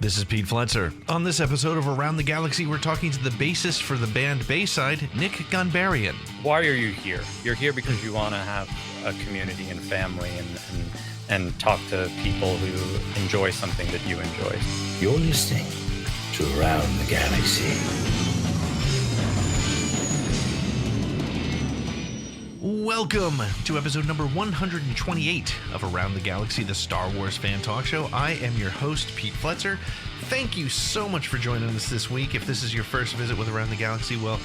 This is Pete Fletzer. On this episode of Around the Galaxy, we're talking to the bassist for the band BAYSIDE, Nick Ghanbarian. Why are you here? You're here because you want to have a community and family and talk to people who enjoy something that you enjoy. You're listening to Around the Galaxy. Welcome to episode number 128 of Around the Galaxy, the Star Wars fan talk show. I am your host, Pete Fletzer. Thank you so much for joining us this week. If this is your first visit with Around the Galaxy, well,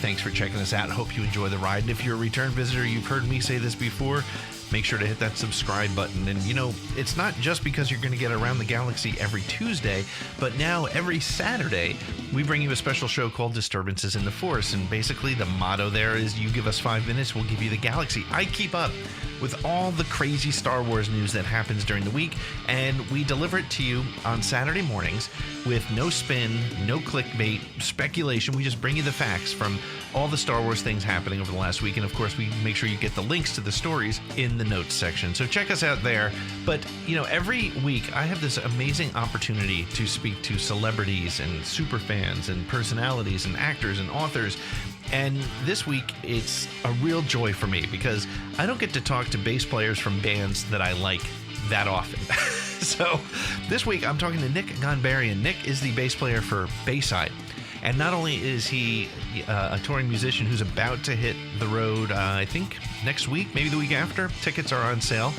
thanks for checking us out. I hope you enjoy the ride. And if you're a return visitor, you've heard me say this before, make sure to hit that subscribe button. And, you know, it's not just because you're going to get Around the Galaxy every Tuesday, but now every Saturday, we bring you a special show called Disturbances in the Force. And basically, the motto there is you give us 5 minutes, we'll give you the galaxy. I keep up with all the crazy Star Wars news that happens during the week, and we deliver it to you on Saturday mornings with no spin, no clickbait, speculation. We just bring you the facts from all the Star Wars things happening over the last week. And of course, we make sure you get the links to the stories in the notes section. So check us out there. But, you know, every week I have this amazing opportunity to speak to celebrities and super fans and personalities and actors and authors. And this week, it's a real joy for me because I don't get to talk to bass players from bands that I like that often. So this week, I'm talking to Nick Ghanbarian. Nick is the bass player for BAYSIDE. And not only is he a touring musician who's about to hit the road, I think next week, maybe the week after. Tickets are on sale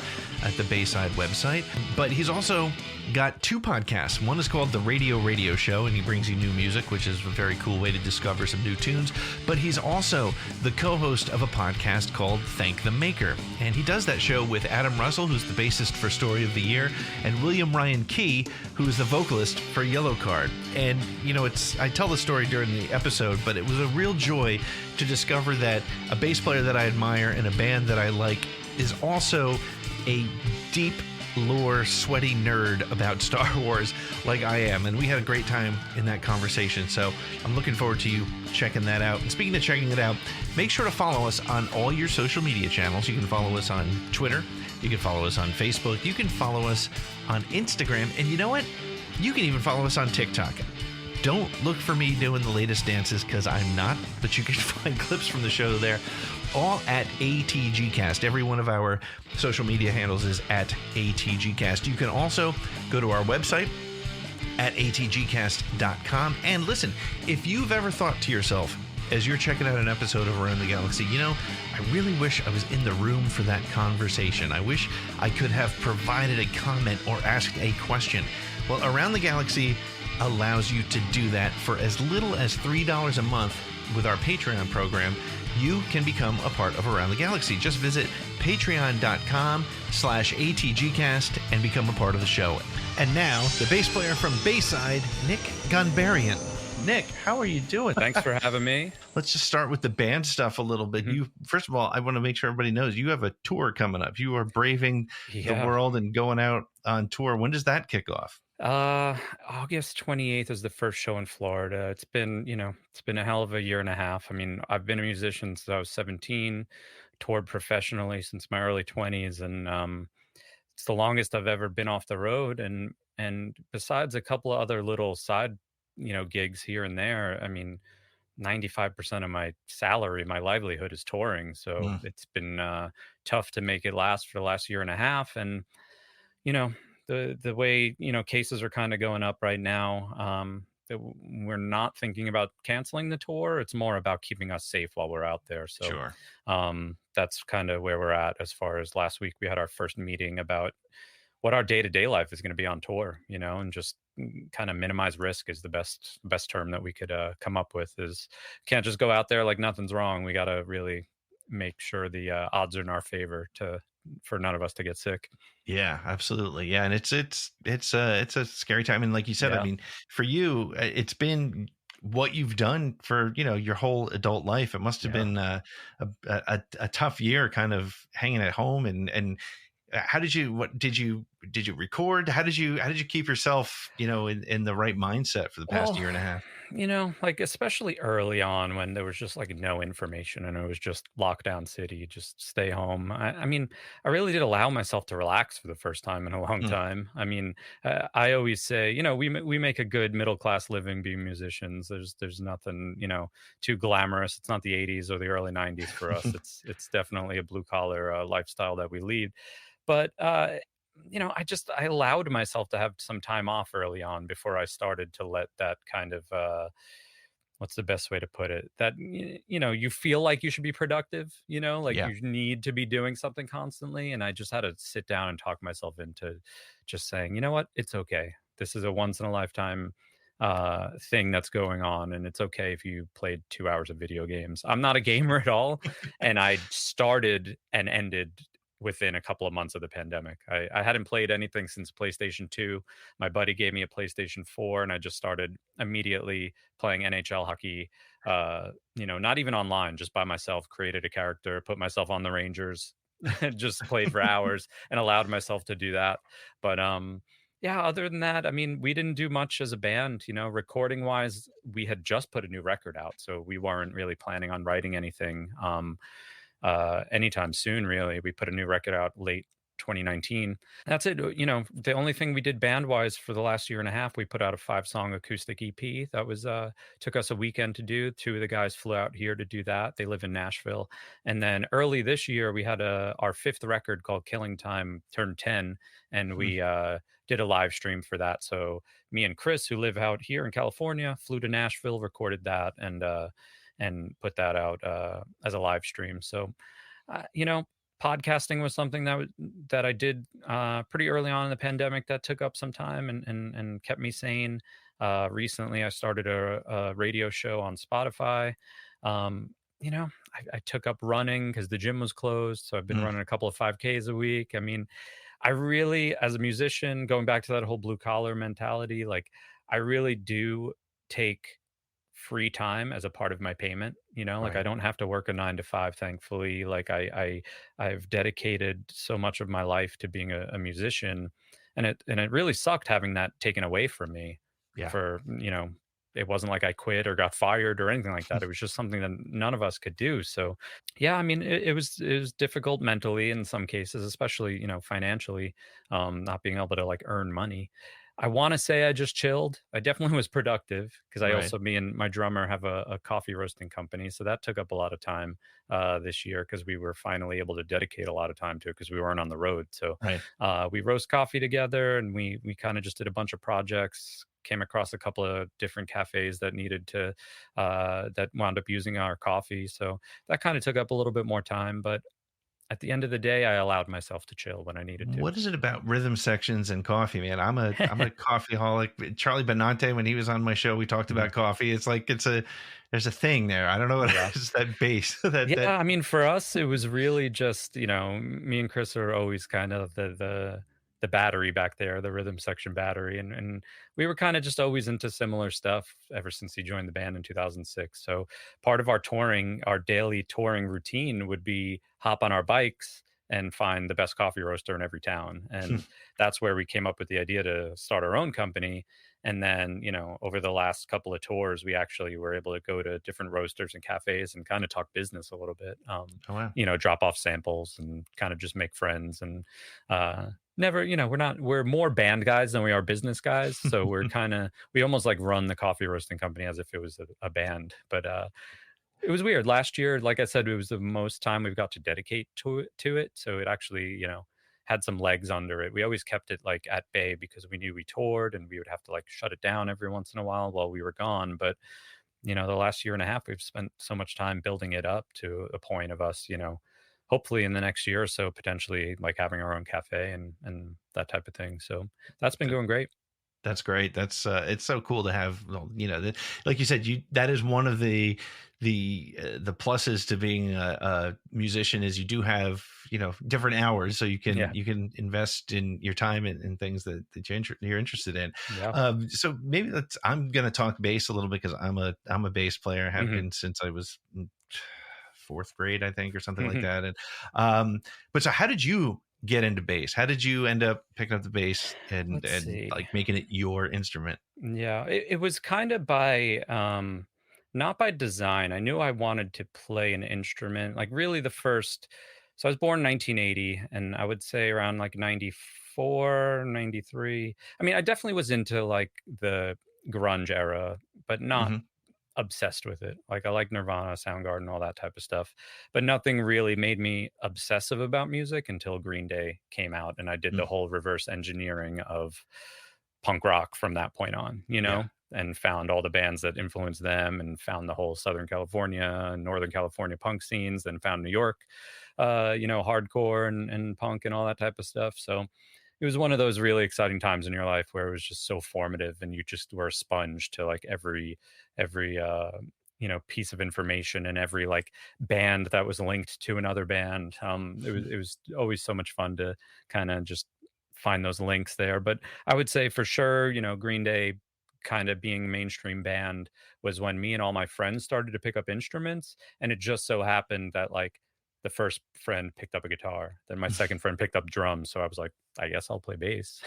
at the BAYSIDE website. But he's also got 2 podcasts. One is called The Radio Show, and he brings you new music, which is a very cool way to discover some new tunes. But he's also the co-host of a podcast called Thank the Maker. And he does that show with Adam Russel, who's the bassist for Story of the Year, and William Ryan Key, who is the vocalist for Yellow Card. And, you know, I tell the story during the episode, but it was a real joy to discover that a bass player that I admire and a band that I like is also a deep lore sweaty nerd about Star Wars like I am, and we had a great time in that conversation, so I'm looking forward to you checking that out. And speaking of checking it out, make sure to follow us on all your social media channels. You can follow us on Twitter, you can follow us on Facebook, you can follow us on Instagram, and you know what? You can even follow us on TikTok. Don't look for me doing the latest dances because I'm not, but you can find clips from the show there, all at ATGcast. Every one of our social media handles is at ATGcast. You can also go to our website at atgcast.com. And listen, if you've ever thought to yourself, as you're checking out an episode of Around the Galaxy, you know, I really wish I was in the room for that conversation. I wish I could have provided a comment or asked a question. Well, Around the Galaxy allows you to do that for as little as $3 a month with our Patreon program. You can become a part of Around the Galaxy. Just visit patreon.com/ATGcast and become a part of the show. And now, the bass player from BAYSIDE, Nick Ghanbarian. Nick, how are you doing? Thanks for having me. Let's just start with the band stuff a little bit. Mm-hmm. First of all, I want to make sure everybody knows you have a tour coming up. You are braving the world and going out on tour. When does that kick off? August 28th is the first show in Florida. It's been a hell of a year and a half. I mean, I've been a musician since I was 17, toured professionally since my early 20s, and it's the longest I've ever been off the road. And besides a couple of other little side, gigs here and there, I mean, 95% of my salary, my livelihood is touring. So it's been tough to make it last for the last year and a half. And, the way, cases are kind of going up right now, we're not thinking about canceling the tour. It's more about keeping us safe while we're out there. So sure. That's kind of where we're at. As far as last week, we had our first meeting about what our day-to-day life is going to be on tour, and just kind of minimize risk is the best term that we could come up with. Is can't just go out there like nothing's wrong. We got to really make sure the odds are in our favor for none of us to get sick. Yeah, absolutely. Yeah. And it's a scary time. And like you said, I mean, for you, it's been what you've done for, your whole adult life. It must've been a tough year kind of hanging at home. And how did you did you record? How did you keep yourself, in the right mindset for the past Well, year and a half? like especially early on when there was just like no information and it was just lockdown city, just stay home. I mean, I really did allow myself to relax for the first time in a long Mm. time. I mean, I always say, we make a good middle class living being musicians. There's nothing, too glamorous. It's not the '80s or the early '90s for us. It's definitely a blue collar lifestyle that we lead. But I allowed myself to have some time off early on before I started to let that kind of what's the best way to put it? That you feel like you should be productive, like Yeah. you need to be doing something constantly. And I just had to sit down and talk myself into just saying, you know what, it's okay. This is a once in a lifetime thing that's going on, and it's okay if you played 2 hours of video games. I'm not a gamer at all, and I started and ended within a couple of months of the pandemic. I hadn't played anything since PlayStation 2. My buddy gave me a PlayStation 4, and I just started immediately playing NHL hockey, not even online, just by myself, created a character, put myself on the Rangers, just played for hours and allowed myself to do that. But yeah, other than that, I mean, we didn't do much as a band, recording wise. We had just put a new record out, so we weren't really planning on writing anything anytime soon, really. We put a new record out late 2019. That's it. The only thing we did band wise for the last year and a half, we put out a 5-song acoustic EP. That was took us a weekend to do. 2 of the guys flew out here to do that. They live in Nashville. And then early this year, we had our 5th record called Killing Time turned 10, and we did a live stream for that. So me and Chris, who live out here in California, flew to Nashville, recorded that, and put that out as a live stream. So, podcasting was something that I did pretty early on in the pandemic that took up some time and kept me sane. Recently, I started a radio show on Spotify. I took up running because the gym was closed. So I've been running a couple of 5Ks a week. I mean, I really, as a musician, going back to that whole blue collar mentality, like I really do take free time as a part of my payment. Like I Right. don't have to work a 9 to 5, thankfully. Like I've dedicated so much of my life to being a musician, and it really sucked having that taken away from me. Yeah. For it wasn't like I quit or got fired or anything like that. It was just something that none of us could do. So yeah, I mean, it was difficult mentally in some cases, especially financially, not being able to like earn money. I want to say I just chilled. I definitely was productive because Right. me and my drummer have a coffee roasting company. So that took up a lot of time this year because we were finally able to dedicate a lot of time to it because we weren't on the road. So Right. we roast coffee together, and we kind of just did a bunch of projects, came across a couple of different cafes that needed to, that wound up using our coffee. So that kind of took up a little bit more time. But at the end of the day, I allowed myself to chill when I needed to. What is it about rhythm sections and coffee, man? I'm a coffeeholic. Charlie Benante, when he was on my show, we talked about coffee. It's like there's a thing there. I don't know what Yeah. it is, that base. Yeah, I mean, for us, it was really just, me and Chris are always kind of the battery back there, the rhythm section battery, and we were kind of just always into similar stuff ever since he joined the band in 2006. So part of our daily touring routine would be hop on our bikes and find the best coffee roaster in every town, and that's where we came up with the idea to start our own company. And then, over the last couple of tours, we actually were able to go to different roasters and cafes and kind of talk business a little bit. Oh, wow. Drop off samples and kind of just make friends. And never, we're more band guys than we are business guys. So we almost like run the coffee roasting company as if it was a band. But it was weird. Last year, like I said, it was the most time we've got to dedicate to it. So it actually, had some legs under it. We always kept it like at bay because we knew we toured and we would have to like shut it down every once in a while we were gone. But the last year and a half, we've spent so much time building it up to a point of us, hopefully in the next year or so, potentially like having our own cafe and that type of thing. So that's been going great. That's great. That's it's so cool to have, like you said, that is one of the pluses to being a musician is you do have, different hours, so you can invest in your time in things that you're interested in. Yeah. So maybe I'm going to talk bass a little bit because I'm a bass player, have been since I was in 4th grade, I think, or something like that. And but so how did you get into bass? How did you end up picking up the bass and Let's see. like making it your instrument? Yeah, it was kind of by not by design. I knew I wanted to play an instrument. Like really the first so I was born in 1980 and I would say around like 94, 93. I mean, I definitely was into like the grunge era, but not Hmm. obsessed with it. Like I like Nirvana, Soundgarden, all that type of stuff. But nothing really made me obsessive about music until Green Day came out and I did the whole reverse engineering of punk rock from that point on, Yeah. and found all the bands that influenced them and found the whole Southern California and Northern California punk scenes, then found New York, hardcore and punk and all that type of stuff. So it was one of those really exciting times in your life where it was just so formative and you just were a sponge to like every piece of information and every like band that was linked to another band. It was always so much fun to kind of just find those links there. But I would say for sure, Green Day kind of being a mainstream band was when me and all my friends started to pick up instruments. And it just so happened that like the first friend picked up a guitar, then my second friend picked up drums. So I was like, I guess I'll play bass.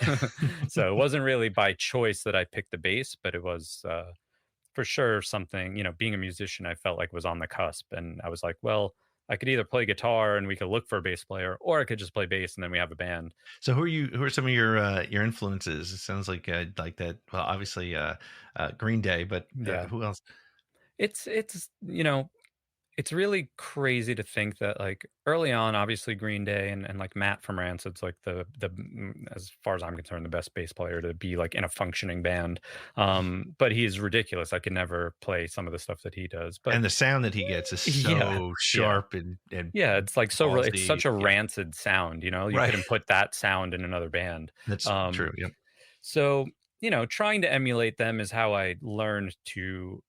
So it wasn't really by choice that I picked the bass, but it was for sure something, being a musician, I felt like was on the cusp. And I was like, well, I could either play guitar and we could look for a bass player, or I could just play bass and then we have a band. So who are some of your influences? It sounds like that. Well, obviously Green Day, but Yeah. who else? It's really crazy to think that like early on, obviously Green Day and like Matt from Rancid's like as far as I'm concerned, the best bass player to be like in a functioning band. But he's ridiculous. I could never play some of the stuff that he does. But And the sound that he gets is so yeah, sharp and yeah, it's like it's ballsy. such a Yeah, Rancid sound, you right. couldn't put that sound in another band. That's true. Yep. So, trying to emulate them is how I learned to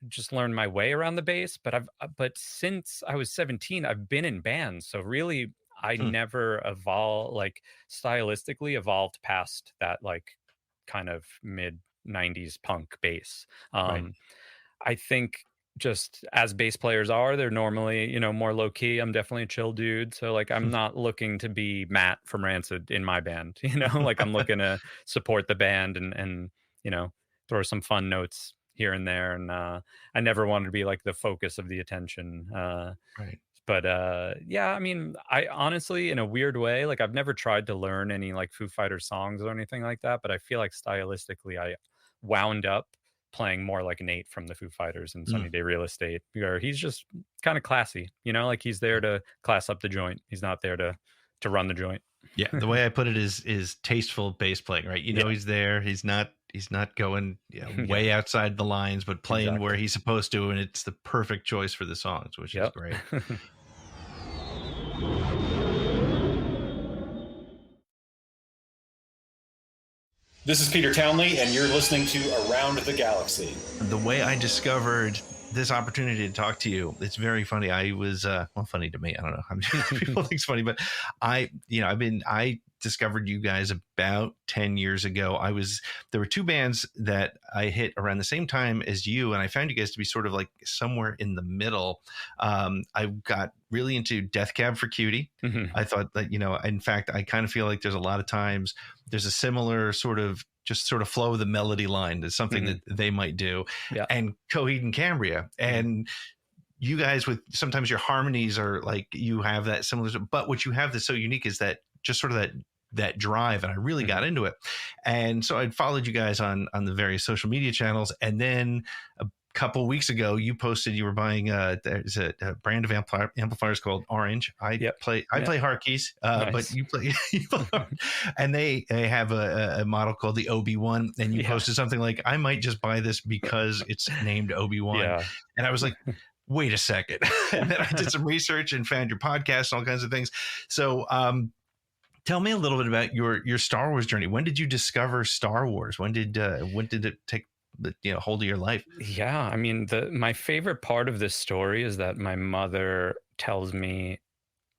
just learn my way around the bass. But since I was 17, I've been in bands. So really I Hmm. never stylistically evolved past that like kind of mid 90s punk bass. Right. I think just as bass players are, they're normally, more low key. I'm definitely a chill dude. So like I'm not looking to be Matt from Rancid in my band, like I'm looking to support the band and throw some fun notes here and there. And I never wanted to be like the focus of the attention. Right. But yeah, I mean, I honestly, in a weird way, like I've never tried to learn any like Foo Fighters songs or anything like that. But I feel like stylistically, I wound up playing more like Nate from the Foo Fighters in Sunny Day Real Estate, where he's just kind of classy, like he's there to class up the joint. He's not there to run the joint. Yeah, the way I put it is tasteful bass playing, right? Yeah. He's there. He's not going way outside the lines, but playing where he's supposed to, and it's the perfect choice for the songs, which is great. This is Peter Townley, and you're listening to Around the Galaxy. The way I discovered this opportunity to talk to you, it's very funny. I was funny to me. I don't know how many people think it's funny, but I discovered you guys about 10 years ago. There were two bands that I hit around the same time as you, and I found you guys to be sort of like somewhere in the middle. I got really into Death Cab for Cutie. I thought that, in fact, I kind of feel like there's a lot of times there's a similar sort of flow of the melody line. There's something that they might do. Yeah. And Coheed and Cambria. And you guys, with sometimes your harmonies are like, you have that similar, but what you have that's so unique is that just sort of that drive. And I really got into it. And so I'd followed you guys on the various social media channels. And then a couple of weeks ago, you posted you were buying there's a brand of amplifiers called Orange. I play Harkeys, nice. But you play, and they have a model called the Obi-Wan, and you posted something like, I might just buy this because it's named Obi-Wan. And I was like, wait a second. And then I did some research and found your podcast and all kinds of things. So tell me a little bit about your Star Wars journey. When did you discover Star Wars? When did it take hold of your life? Yeah, I mean, my favorite part of this story is that my mother tells me,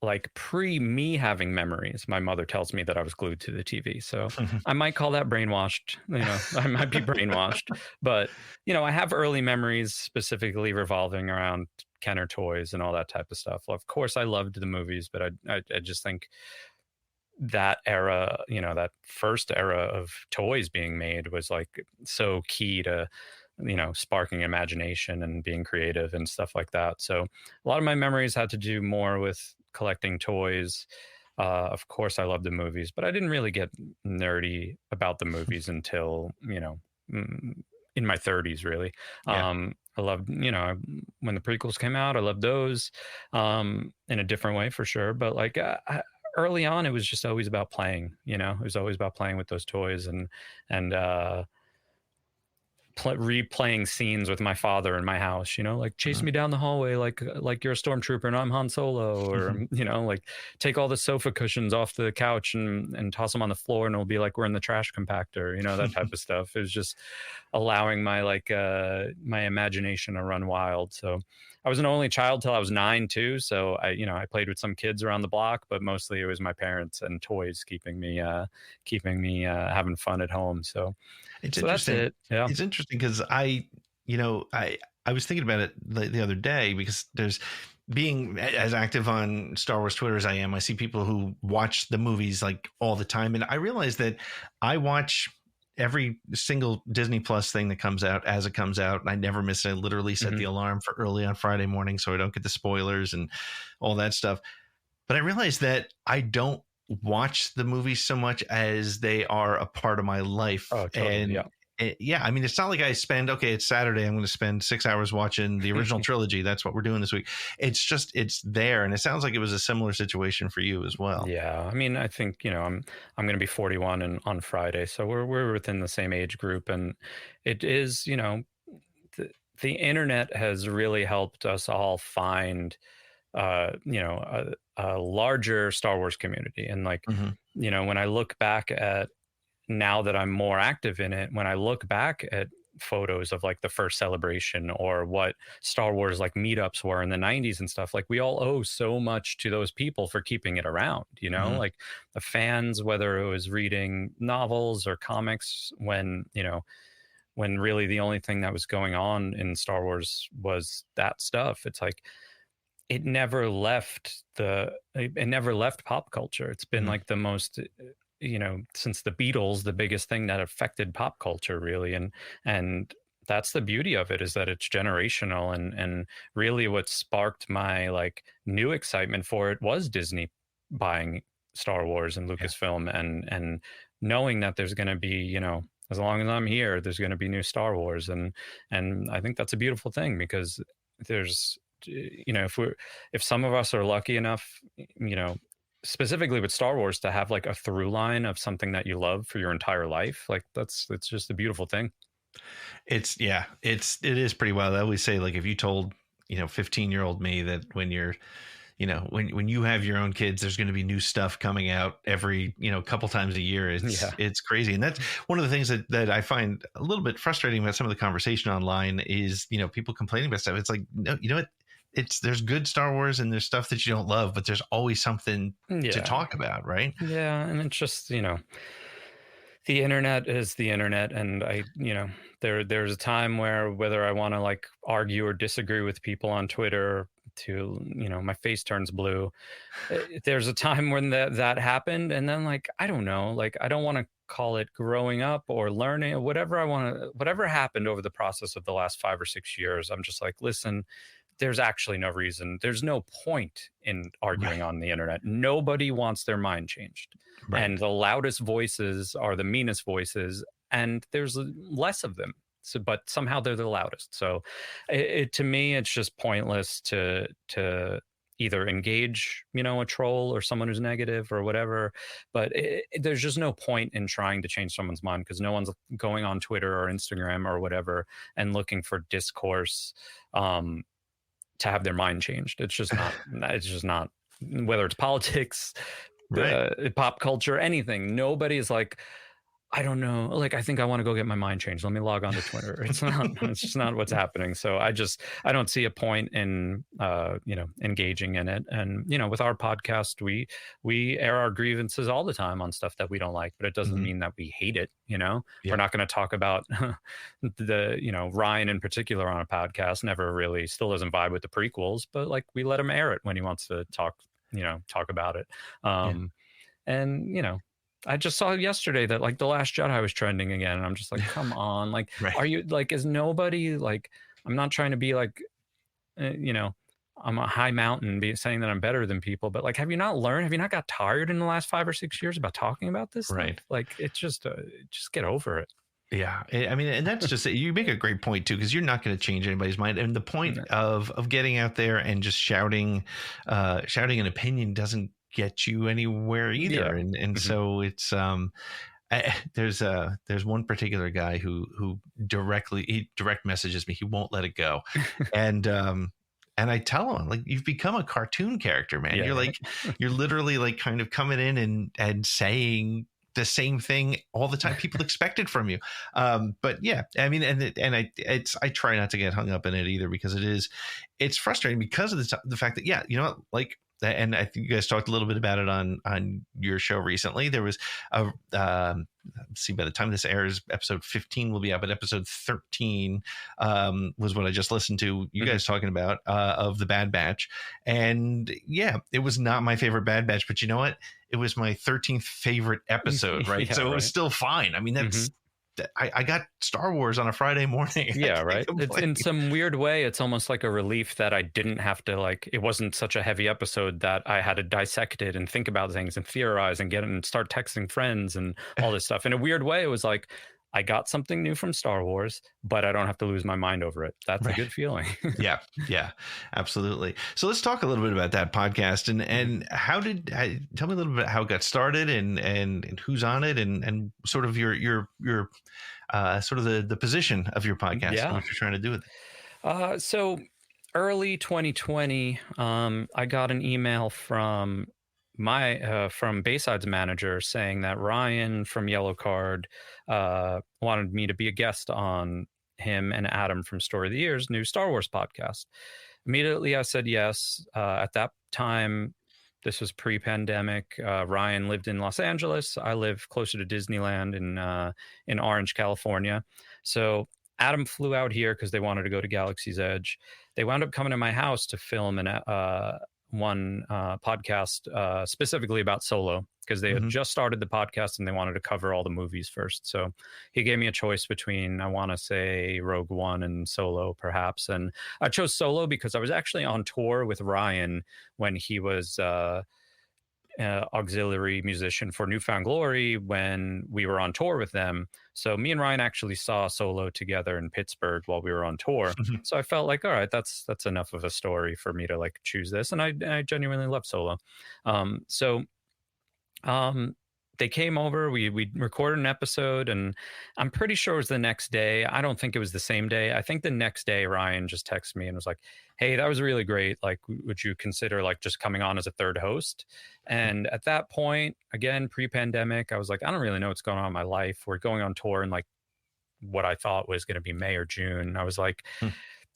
like pre me having memories, my mother tells me that I was glued to the TV. So I might call that brainwashed. I might be brainwashed, but I have early memories specifically revolving around Kenner toys and all that type of stuff. Well, of course, I loved the movies, but I just think that era, that first era of toys being made was like so key to, sparking imagination and being creative and stuff like that. So a lot of my memories had to do more with collecting toys. Of course, I love the movies, but I didn't really get nerdy about the movies until, in my 30s, really. Yeah. I loved, when the prequels came out, I loved those in a different way for sure. But like early on, it was just always about playing, it was always about playing with those toys and replaying scenes with my father in my house, like chase me down the hallway like you're a stormtrooper and I'm Han Solo, or like take all the sofa cushions off the couch and toss them on the floor and it'll be like we're in the trash compactor, that type of stuff. It was just allowing my my imagination to run wild. So I was an only child till I was 9 too, so I played with some kids around the block, but mostly it was my parents and toys keeping me having fun at home. So It's that's interesting. it. Yeah. It's interesting because I was thinking about it the other day, because there's, being as active on Star Wars Twitter as I am, I see people who watch the movies like all the time. And I realize that I watch every single Disney Plus thing that comes out as it comes out. And I never miss it. I literally set the alarm for early on Friday morning so I don't get the spoilers and all that stuff. But I realized that I don't watch the movies so much as they are a part of my life. Oh, totally. And yeah, I mean, it's not like I spend, okay, it's Saturday, I'm going to spend 6 hours watching the original trilogy. That's what we're doing this week. It's just, it's there. And it sounds like it was a similar situation for you as well. Yeah. I mean, I think, I'm going to be 41 on Friday. So we're within the same age group. And it is, the internet has really helped us all find, a larger Star Wars community. And like, when I look back at, now that I'm more active in it, when I look back at photos of like the first celebration or what Star Wars like meetups were in the 90s and stuff, like we all owe so much to those people for keeping it around, like the fans, whether it was reading novels or comics when really the only thing that was going on in Star Wars was that stuff. It's like, it never left pop culture. It's been like the most, since the Beatles, the biggest thing that affected pop culture really. And that's the beauty of it, is that it's generational. And really what sparked my like new excitement for it was Disney buying Star Wars and Lucasfilm and knowing that there's going to be, as long as I'm here, there's going to be new Star Wars. And I think that's a beautiful thing, because there's, if some of us are lucky enough, specifically with Star Wars, to have like a through line of something that you love for your entire life, like it's just a beautiful thing. It is pretty wild. I always say, like, if you told 15-year-old me that when you're when you have your own kids, there's going to be new stuff coming out every couple times a year, it's crazy. And that's one of the things that I find a little bit frustrating about some of the conversation online is people complaining about stuff. It's like, no, you know what, there's good Star Wars and there's stuff that you don't love, but there's always something to talk about, right? Yeah. And it's just, the internet is the internet. And there's a time where, whether I want to like argue or disagree with people on Twitter to, my face turns blue. There's a time when that happened. And then like, I don't know, like, I don't want to call it growing up or learning or whatever happened over the process of the last 5 or 6 years. I'm just like, listen, there's actually no reason. There's no point in arguing on the internet. Nobody wants their mind changed. Right. And the loudest voices are the meanest voices, and there's less of them. So, but somehow they're the loudest. So to me, it's just pointless to either engage, a troll or someone who's negative or whatever. But there's just no point in trying to change someone's mind, because no one's going on Twitter or Instagram or whatever and looking for discourse to have their mind changed. It's just not, whether it's politics, pop culture, anything. Nobody's like, I don't know, like, I think I want to go get my mind changed. Let me log on to Twitter. It's just not what's happening. So I don't see a point in, engaging in it. And, with our podcast, we air our grievances all the time on stuff that we don't like, but it doesn't mean that we hate it. We're not going to talk about Ryan in particular on a podcast, still doesn't vibe with the prequels, but like, we let him air it when he wants to talk about it. And, I just saw yesterday that like The Last Jedi was trending again. And I'm just like, come on. Like, Right. are you like, is nobody like, I'm not trying to be like, I'm a high mountain saying that I'm better than people, but like, have you not learned? Have you not got tired in the last 5 or 6 years about talking about this Right. stuff? Like, it's just get over it. Yeah, I mean, and that's just you make a great point too, because you're not going to change anybody's mind. And the point of getting out there and just shouting an opinion doesn't get you anywhere either. And so it's there's one particular guy who direct messages me. He won't let it go, and I tell him, like, you've become a cartoon character, man. You're like, you're literally like kind of coming in and saying the same thing all the time. People expect it from you. But yeah, I mean, I try not to get hung up in it either, because it's frustrating because of the fact that, you know what, like, and I think you guys talked a little bit about it on your show recently. There was see, by the time this airs, episode 15 will be out, but episode 13 was what I just listened to you guys talking about of the Bad Batch. And yeah, it was not my favorite Bad Batch, but you know what? It was my 13th favorite episode, right? So it was still fine. I mean, that's I got Star Wars on a Friday morning. Yeah, right. It's, in some weird way, it's almost like a relief that I didn't have to, like, it wasn't such a heavy episode that I had to dissect it and think about things and theorize and get it and start texting friends and all this stuff. In a weird way, it was like, I got something new from Star Wars, but I don't have to lose my mind over it. That's a good feeling. Yeah, absolutely. So let's talk a little bit about that podcast and how tell me a little bit how it got started and who's on it and sort of your sort of the position of your podcast and what you're trying to do with it. So early 2020, I got an email from from BAYSIDE's manager saying that Ryan from Yellow Card wanted me to be a guest on him and Adam from Story of the Year's new Star Wars podcast. Immediately I said yes. At that time, this was pre-pandemic. Ryan lived in Los Angeles. I live closer to Disneyland in Orange, California. So Adam flew out here because they wanted to go to Galaxy's Edge. They wound up coming to my house to film one podcast specifically about Solo, because they had just started the podcast and they wanted to cover all the movies first. So he gave me a choice between, I want to say, Rogue One and Solo, perhaps. And I chose Solo because I was actually on tour with Ryan when he was auxiliary musician for Newfound Glory when we were on tour with them. So me and Ryan actually saw Solo together in Pittsburgh while we were on tour. So I felt like, all right, that's enough of a story for me to like choose this. And I genuinely love Solo. They came over, we recorded an episode, and I'm pretty sure it was the next day. I don't think it was the same day. I think the next day Ryan just texted me and was like, hey, that was really great. Like, would you consider like just coming on as a third host? And at that point, again, pre-pandemic, I was like, I don't really know what's going on in my life. We're going on tour in like what I thought was going to be May or June. I was like,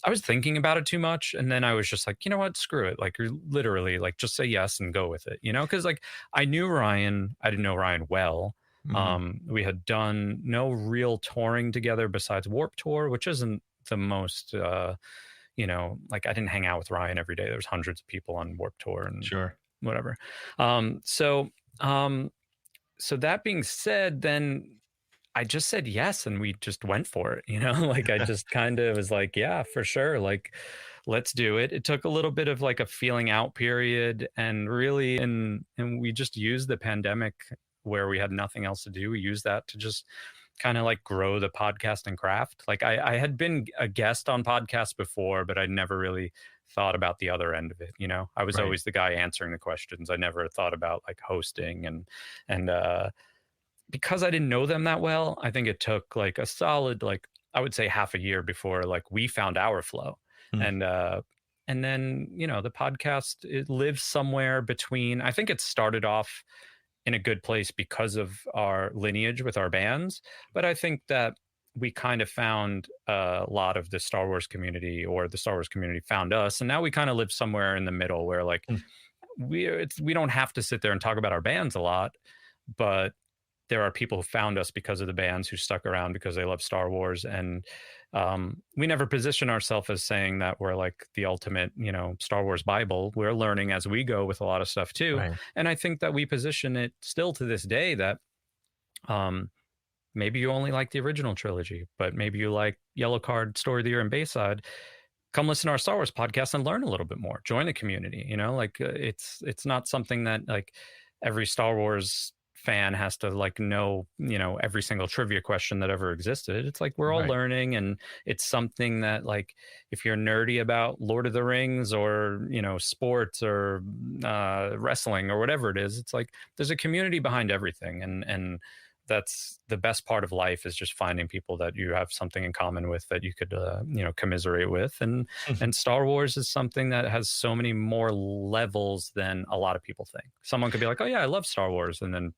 I was thinking about it too much. And then I was just like, you know what, screw it. Like, you're literally like, just say yes and go with it, you know? Cause like I knew Ryan, I didn't know Ryan well. We had done no real touring together besides Warped Tour, which isn't the most, you know, like I didn't hang out with Ryan every day. There's hundreds of people on Warped Tour and whatever. So that being said, then I just said yes, and we just went for it, you know, like I just kind of was like, yeah, for sure. Like, let's do it. It took a little bit of like a feeling out period, and really, and we just used the pandemic where we had nothing else to do. We used that to just kind of like grow the podcasting craft. Like I had been a guest on podcasts before, but I never really thought about the other end of it. You know, I was always the guy answering the questions. I never thought about like hosting and because I didn't know them that well, I think it took like a solid, like I would say half a year before like we found our flow. And then, you know, the podcast, it lives somewhere between, I think it started off in a good place because of our lineage with our bands. But I think that we kind of found a lot of the Star Wars community, or the Star Wars community found us. And now we kind of live somewhere in the middle where like we don't have to sit there and talk about our bands a lot, but there are people who found us because of the bands, who stuck around because they love Star Wars. And we never position ourselves as saying that we're like the ultimate, Star Wars Bible. We're learning as we go with a lot of stuff too. Right. And I think that we position it still to this day that maybe you only like the original trilogy, but maybe you like Yellow Card, Story of the Year, and Bayside. Come listen to our Star Wars podcast and learn a little bit more. Join the community. It's not something that like every Star Wars fan has to like know every single trivia question that ever existed. It's like we're all learning, and it's something that like if you're nerdy about Lord of the Rings or sports or wrestling or whatever it is, it's like there's a community behind everything, and that's the best part of life, is just finding people that you have something in common with, that you could commiserate with. And Star Wars is something that has so many more levels than a lot of people think. Someone could be like, oh yeah, I love Star Wars, and then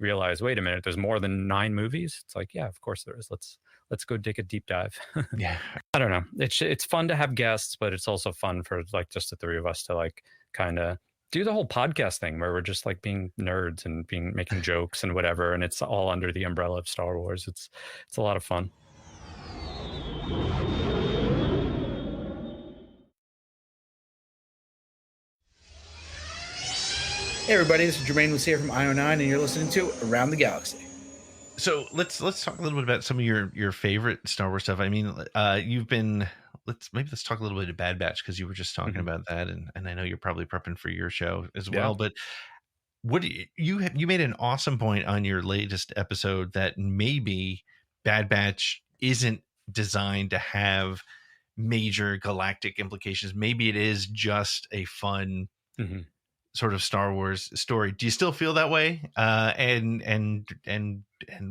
realize, wait a minute, there's more than 9 movies. It's like, yeah, of course there is. Let's go take a deep dive. Yeah. I don't know, it's fun to have guests, but it's also fun for like just the 3 of us to like kind of do the whole podcast thing where we're just like being nerds and making jokes and whatever, and it's all under the umbrella of Star Wars. It's a lot of fun. Hey everybody, this is Jermaine Lucia from IO9, and you're listening to Around the Galaxy. So let's talk a little bit about some of your favorite Star Wars stuff. I mean, let's talk a little bit of Bad Batch, because you were just talking about that, and I know you're probably prepping for your show as well. But what you made an awesome point on your latest episode that maybe Bad Batch isn't designed to have major galactic implications. Maybe it is just a fun sort of Star Wars story. Do you still feel that way? And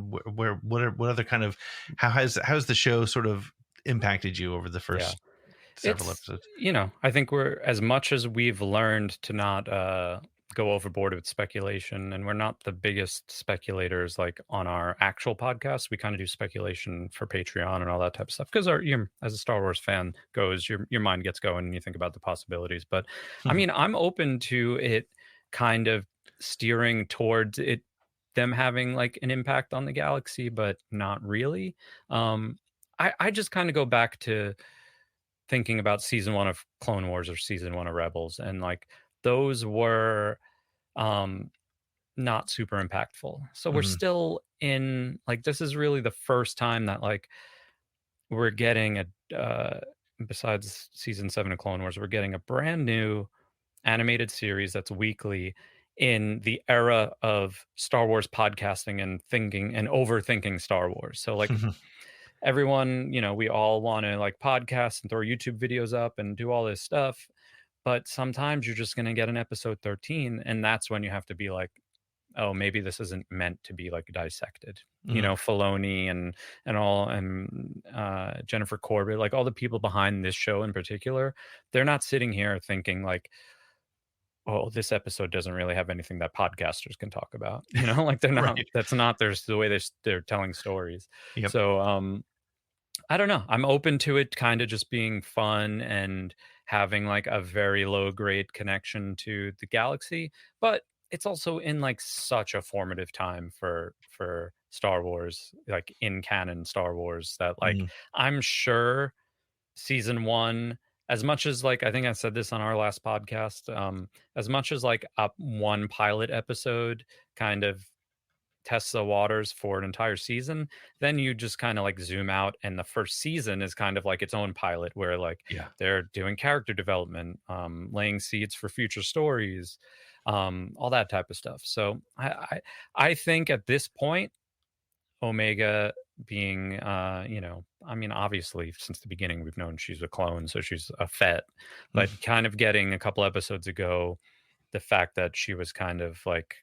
what other kind of, how's the show sort of impacted you over the first several episodes? I think we're, as much as we've learned to not go overboard with speculation, and we're not the biggest speculators like on our actual podcast. We kind of do speculation for Patreon and all that type of stuff, because as a Star Wars fan goes, your mind gets going and you think about the possibilities. But I mean, I'm open to it kind of steering towards it, them having like an impact on the galaxy, but not really. I just kind of go back to thinking about season 1 of Clone Wars or season 1 of Rebels, and like those were not super impactful. So we're still in, like, this is really the first time that like we're getting besides season 7 of Clone Wars, we're getting a brand new animated series that's weekly in the era of Star Wars podcasting and thinking and overthinking Star Wars. So like everyone, we all want to like podcast and throw YouTube videos up and do all this stuff. But sometimes you're just going to get an episode 13, and that's when you have to be like, oh, maybe this isn't meant to be like dissected. Filoni and all, and Jennifer Corbett, like all the people behind this show in particular, they're not sitting here thinking like, oh, this episode doesn't really have anything that podcasters can talk about. Like they're not, that's not the way they're telling stories. Yep. So I don't know. I'm open to it kind of just being fun and having like a very low grade connection to the galaxy, but it's also in like such a formative time for Star Wars, like in canon Star Wars, that like I'm sure season 1, as much as like I think I said this on our last podcast, as much as like one pilot episode kind of tests the waters for an entire season, then you just kind of like zoom out, and the first season is kind of like its own pilot, where like they're doing character development, laying seeds for future stories, all that type of stuff. So I think at this point, Omega being I mean, obviously since the beginning we've known she's a clone, so she's a Fett, but kind of getting a couple episodes ago the fact that she was kind of like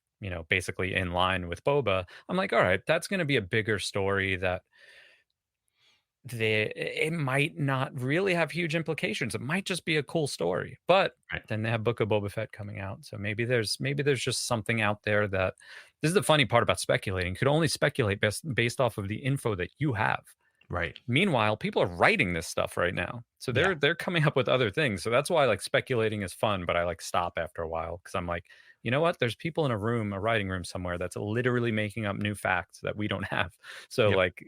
basically in line with Boba, I'm like, all right, that's going to be a bigger story that it might not really have huge implications. It might just be a cool story, but then they have Book of Boba Fett coming out, so maybe there's just something out there that, this is the funny part about speculating, you could only speculate based off of the info that you have. Right. Meanwhile, people are writing this stuff right now, so they're coming up with other things. So that's why like speculating is fun, but I like stop after a while, because I'm like, you know what? There's people in a writing room somewhere that's literally making up new facts that we don't have. So Yep. like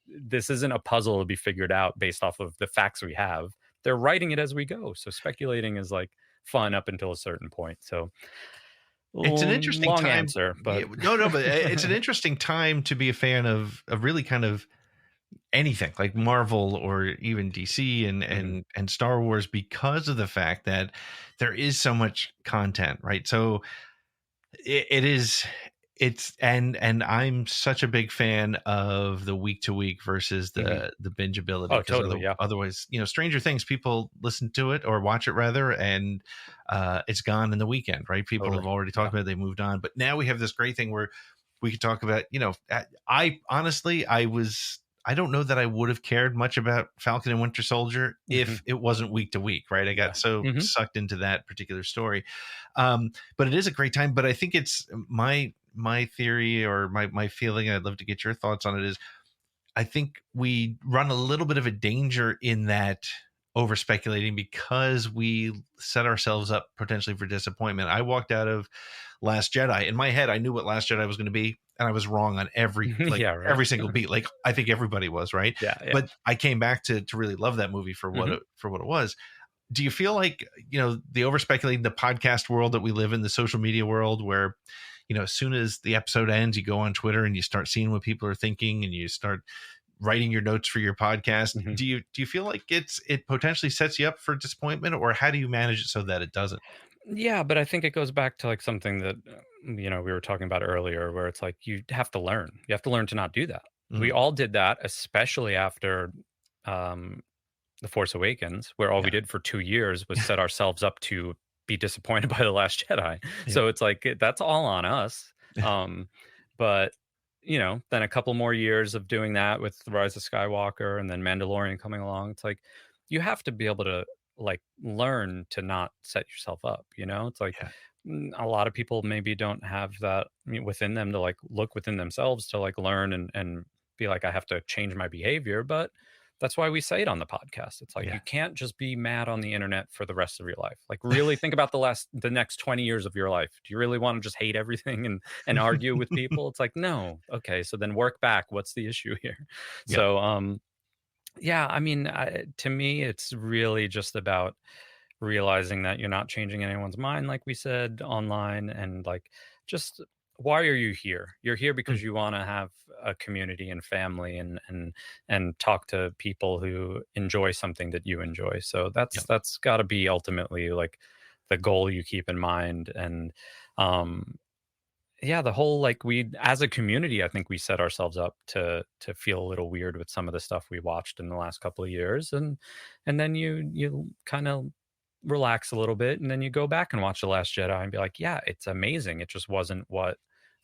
this isn't a puzzle to be figured out based off of the facts we have. They're writing it as we go. So speculating is like fun up until a certain point. So It's an interesting long time. answer, but But it's an interesting time to be a fan of really kind of anything like Marvel or even DC and Star Wars, because of the fact that there is so much content, right? So and I'm such a big fan of the week to week versus the binge ability. Oh, totally. Yeah. Otherwise, Stranger Things, people listen to it or watch it rather, and it's gone in the weekend, right? People have already talked about it, they moved on. But now we have this great thing where we could talk about, I honestly, I don't know that I would have cared much about Falcon and Winter Soldier if it wasn't week to week, right? I got so sucked into that particular story. But it is a great time. But I think it's my theory or my feeling, I'd love to get your thoughts on it, is I think we run a little bit of a danger in that over speculating, because we set ourselves up potentially for disappointment. I walked out of Last Jedi. In my head, I knew what Last Jedi was going to be, and I was wrong on every every single beat. Like I think everybody was, right? Yeah. But I came back to really love that movie for what it was. Do you feel like, the over speculating, the podcast world that we live in, the social media world, where as soon as the episode ends, you go on Twitter and you start seeing what people are thinking, and you start writing your notes for your podcast. Do you feel like it potentially sets you up for disappointment, or how do you manage it so that it doesn't? Yeah, but I think it goes back to like something that we were talking about earlier, where it's like you have to learn. You have to learn to not do that. We all did that, especially after The Force Awakens, where all we did for 2 years was set ourselves up to be disappointed by The Last Jedi. So it's like that's all on us. But then a couple more years of doing that with The Rise of Skywalker and then Mandalorian coming along, it's like you have to be able to like learn to not set yourself up. It's like a lot of people maybe don't have that within them to like look within themselves to like learn and be like, I have to change my behavior. But that's why we say it on the podcast. It's like you can't just be mad on the internet for the rest of your life. Like really think about the next 20 years of your life. Do you really want to just hate everything and argue with people? It's like, no. Okay, so then work back. What's the issue here? So I mean, to me, it's really just about realizing that you're not changing anyone's mind, like we said online, and like just why are you here? You're here because you want to have a community and family and talk to people who enjoy something that you enjoy. So that's got to be ultimately like the goal you keep in mind. And the whole like we as a community, I think we set ourselves up to feel a little weird with some of the stuff we watched in the last couple of years, and then you kind of relax a little bit, and then you go back and watch The Last Jedi and be like, yeah, it's amazing. It just wasn't what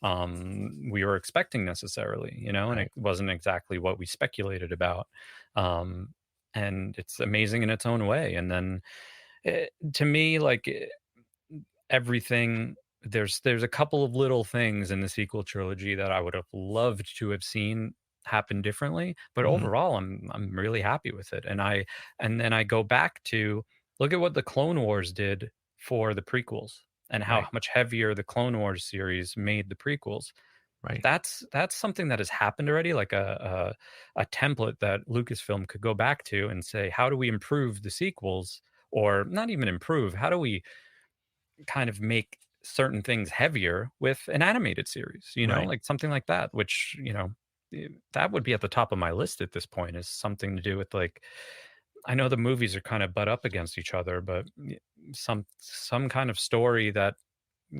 we were expecting necessarily, and it wasn't exactly what we speculated about. And it's amazing in its own way. And then to me, like everything, there's a couple of little things in the sequel trilogy that I would have loved to have seen happen differently, but overall I'm really happy with it. And then I go back to look at what the Clone Wars did for the prequels and how much heavier the Clone Wars series made the prequels. Right. That's something that has happened already, like a template that Lucasfilm could go back to and say, how do we improve the sequels? Or not even improve, how do we kind of make certain things heavier with an animated series, like something like that, which, that would be at the top of my list at this point, is something to do with like, I know the movies are kind of butt up against each other, but some kind of story that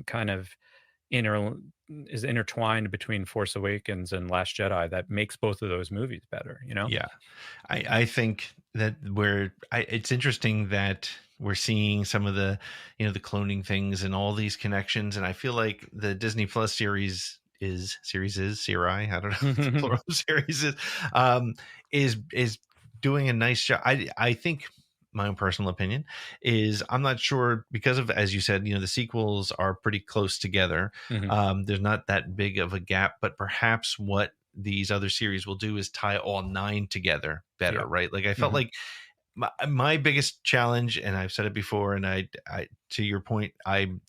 kind of is intertwined between Force Awakens and Last Jedi that makes both of those movies better, Yeah. I think that it's interesting that we're seeing some of the, the cloning things and all these connections. And I feel like the Disney Plus series is, I don't know, the plural series is doing a nice job. I think my own personal opinion is I'm not sure, because of, as you said, the sequels are pretty close together. There's not that big of a gap, but perhaps what these other series will do is tie all 9 together better, right? Like I felt like my biggest challenge, and I've said it before, and I to your point,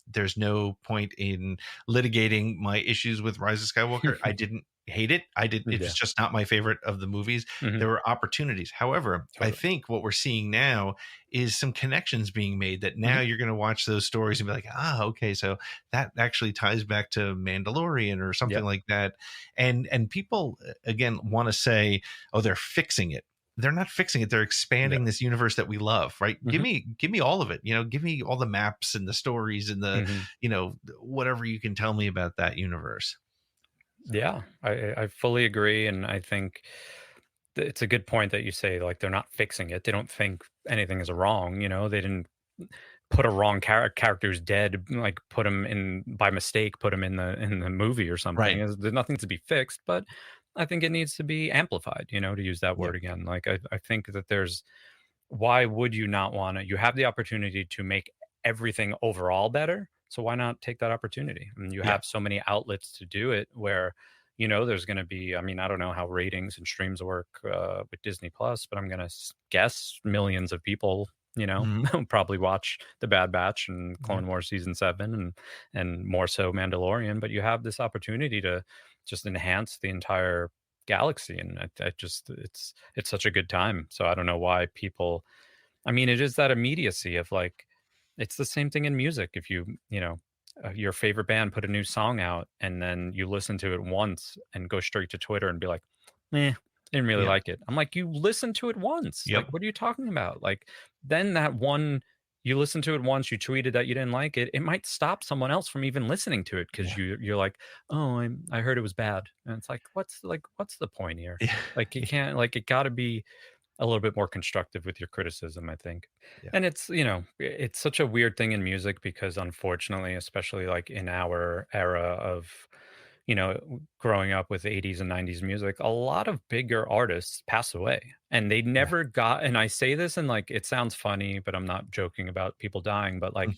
there's no point in litigating my issues with Rise of Skywalker. I didn't hate it. It Yeah. was just not my favorite of the movies. There were opportunities. However, I Totally. think what we're seeing now is some connections being made that now you're going to watch those stories and be like, okay, so that actually ties back to Mandalorian or something Yep. like that. And people again want to say, oh, they're fixing it. They're not fixing it. They're expanding this universe that we love, right? Give me all of it. Give me all the maps and the stories and the, whatever you can tell me about that universe. Yeah, I fully agree, and I think it's a good point that you say, like, they're not fixing it. They don't think anything is wrong. They didn't put a wrong character's dead, like put him in by mistake, put him in the movie or something. Right. There's nothing to be fixed, but I think it needs to be amplified. To use that word again. Like I think that why would you not want to? You have the opportunity to make everything overall better. So why not take that opportunity? I mean, you have so many outlets to do it where, there's going to be, I mean, I don't know how ratings and streams work with Disney Plus, but I'm going to guess millions of people, probably watch The Bad Batch and Clone Wars season 7 and more so Mandalorian. But you have this opportunity to just enhance the entire galaxy, and I just it's such a good time. So I don't know why people, I mean, it is that immediacy of like, it's the same thing in music. If your favorite band put a new song out and then you listen to it once and go straight to Twitter and be like, didn't really like it. I'm like, you listened to it once. Like, what are you talking about? Like, then you listened to it once, you tweeted that you didn't like it. It might stop someone else from even listening to it because you're like, oh, I heard it was bad. And it's like, what's the point here? Like, you can't, like, it got to be a little bit more constructive with your criticism, I think. And it's, it's such a weird thing in music because unfortunately, especially like in our era of, growing up with 80s and 90s music, a lot of bigger artists pass away and they never got, and I say this and like, it sounds funny, but I'm not joking about people dying, but like,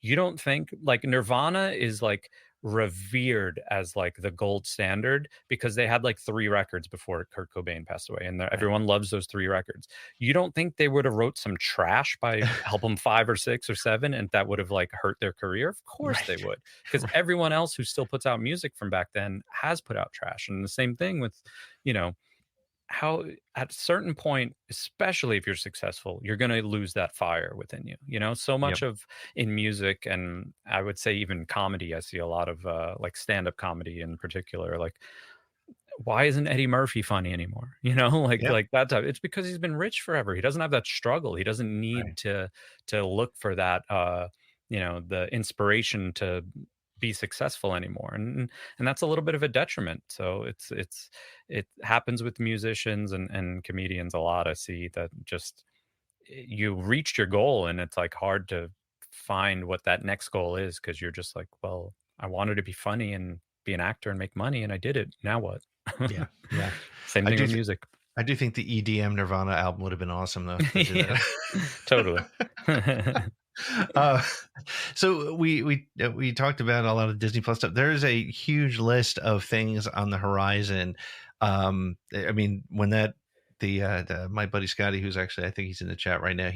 you don't think like Nirvana is like revered as like the gold standard because they had like 3 records before Kurt Cobain passed away and everyone loves those 3 records. You don't think they would have wrote some trash by album 5 or 6 or 7 and that would have like hurt their career? Of course they would, because everyone else who still puts out music from back then has put out trash. And the same thing with, how at a certain point, especially if you're successful, you're going to lose that fire within you. So much of in music, and I would say even comedy, I see a lot of like stand-up comedy in particular, like, why isn't Eddie Murphy funny anymore? Like that type. It's because he's been rich forever. He doesn't have that struggle. He doesn't need to look for that the inspiration to be successful anymore, and that's a little bit of a detriment. So it happens with musicians and comedians a lot. I see that just you reached your goal and it's like hard to find what that next goal is because you're just like, well, I wanted to be funny and be an actor and make money and I did it. Now what? Yeah. Same thing with music. I do think the EDM Nirvana album would have been awesome though. Totally. So we talked about a lot of Disney Plus stuff. There's a huge list of things on the horizon. I mean, when my buddy Scotty, who's actually, I think he's in the chat right now,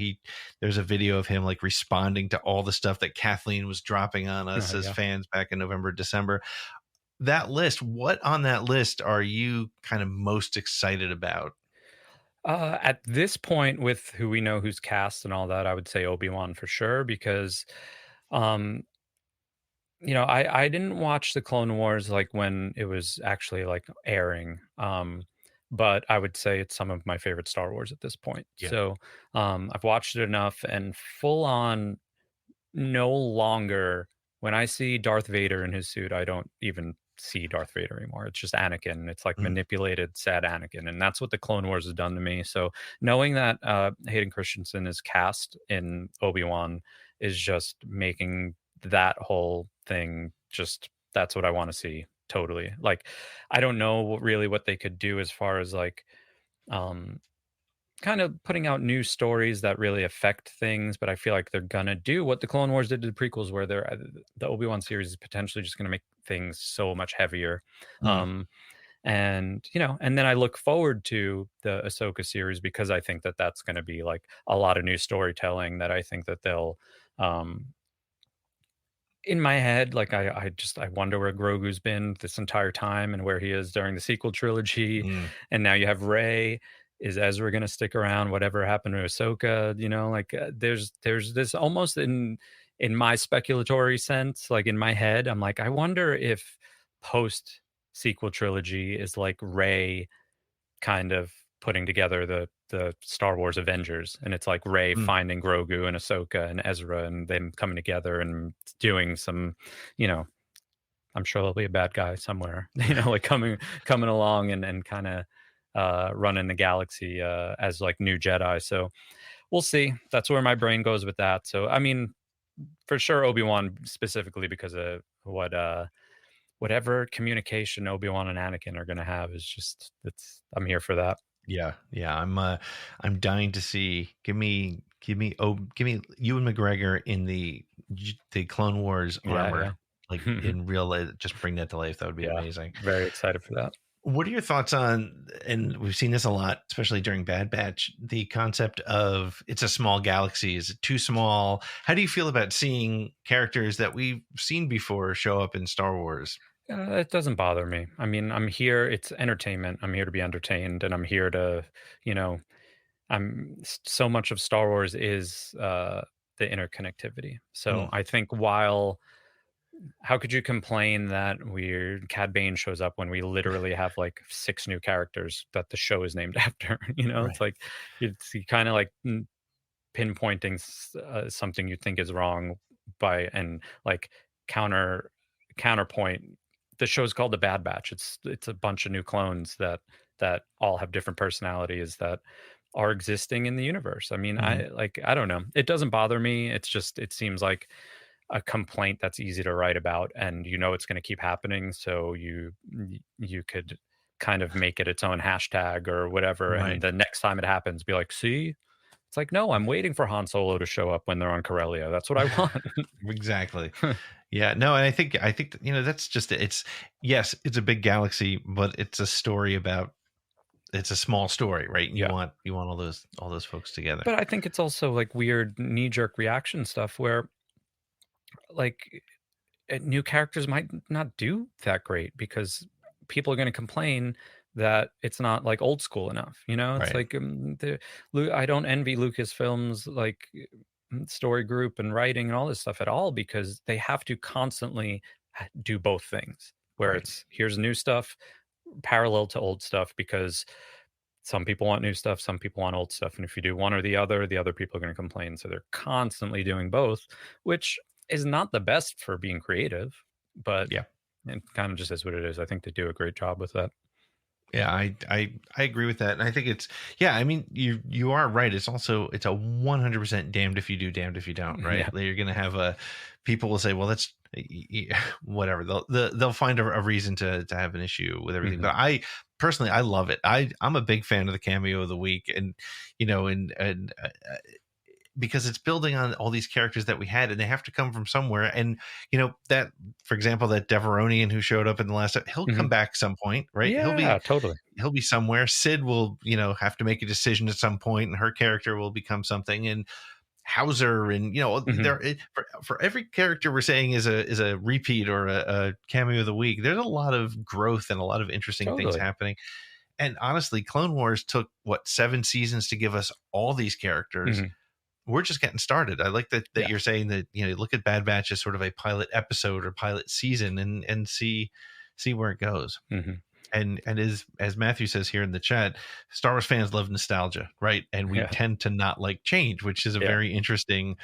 there's a video of him like responding to all the stuff that Kathleen was dropping on us as fans back in November, December. That list, what on that list are you kind of most excited about? At this point, with who we know who's cast and all that, I would say Obi-Wan for sure, because I didn't watch the Clone Wars like when it was actually like airing. But I would say it's some of my favorite Star Wars at this point. So I've watched it enough, and full on, no longer when I see Darth Vader in his suit, I don't even see Darth Vader anymore. It's just Anakin. It's like manipulated, sad Anakin. And that's what the Clone Wars has done to me. So knowing that Hayden Christensen is cast in Obi-Wan is just making that whole thing that's what I want to see. Totally. Like, I don't know really what they could do as far as like, kind of putting out new stories that really affect things, but I feel like they're gonna do what the Clone Wars did to the prequels, where the Obi-Wan series is potentially just gonna make things so much heavier. And and then I look forward to the Ahsoka series because I think that that's going to be like a lot of new storytelling that I think that they'll um in my head, like I wonder where Grogu's been this entire time and where he is during the sequel trilogy. Mm. And now you have Rey. Is Ezra going to stick around? Whatever happened to Ahsoka? There's this almost in my speculatory sense, like in my head, I'm like, I wonder if post sequel trilogy is like Rey kind of putting together the Star Wars Avengers, and it's like Rey Mm. finding Grogu and Ahsoka and Ezra and them coming together and doing some, I'm sure there'll be a bad guy somewhere, like coming along and kind of running the galaxy as like new Jedi. So we'll see. That's where my brain goes with that. So I mean, for sure Obi-Wan specifically because of whatever communication Obi-Wan and Anakin are going to have is just I'm here for that. Yeah, I'm dying to see. Give me Ewan McGregor in the Clone Wars armor, like in real life. Just bring that to life. That would be amazing. Very excited for that. What are your thoughts on, and we've seen this a lot, especially during Bad Batch, the concept of it's a small galaxy. Is it too small? How do you feel about seeing characters that we've seen before show up in Star Wars? It doesn't bother me. I mean, I'm here. It's entertainment. I'm here to be entertained, and I'm here to, so much of Star Wars is the interconnectivity. So I think how could you complain that Cad Bane shows up when we literally have like 6 new characters that the show is named after? Right. It's like you kind of like pinpointing something you think is wrong and like counterpoint. The show's called The Bad Batch. It's a bunch of new clones that all have different personalities that are existing in the universe. I mean, I don't know. It doesn't bother me. It's just it seems like a complaint that's easy to write about, and it's going to keep happening. So you could kind of make it its own hashtag or whatever, Right. and the next time it happens, be like, see. It's like, no, I'm waiting for Han Solo to show up when they're on Corellia. That's what I want. Exactly. Yeah, no, and I think that's just it's a big galaxy, but it's a story about it's a small story, right? You want all those folks together. But I think it's also like weird knee-jerk reaction stuff where like new characters might not do that great because people are going to complain that it's not like old school enough. It's Right. like I don't envy Lucasfilm's like story group and writing and all this stuff at all because they have to constantly do both things where it's here's new stuff parallel to old stuff because some people want new stuff, some people want old stuff, and if you do one or the other people are going to complain. So they're constantly doing both, which is not the best for being creative, but it kind of just is what it is. I think they do a great job with that. Yeah, I agree with that. And I think it's I mean, you are right. It's a 100% damned if you do, damned if you don't, right? Yeah. You're going to have people will say, well, that's whatever. They'll find a reason to have an issue with everything. But I personally, I love it. I'm a big fan of the cameo of the week, and because it's building on all these characters that we had, and they have to come from somewhere. And that, for example, that Deveronian who showed up in the last, he'll come back some point, right? Yeah, totally. He'll be somewhere. Sid will, have to make a decision at some point, and her character will become something. And Hauser, and there for every character we're saying is a repeat or a cameo of the week. There's a lot of growth and a lot of interesting things happening. And honestly, Clone Wars took 7 seasons to give us all these characters. We're just getting started. I like that you're saying that, look at Bad Batch as sort of a pilot episode or pilot season and see where it goes. And as Matthew says here in the chat, Star Wars fans love nostalgia, right? And we tend to not like change, which is a very interesting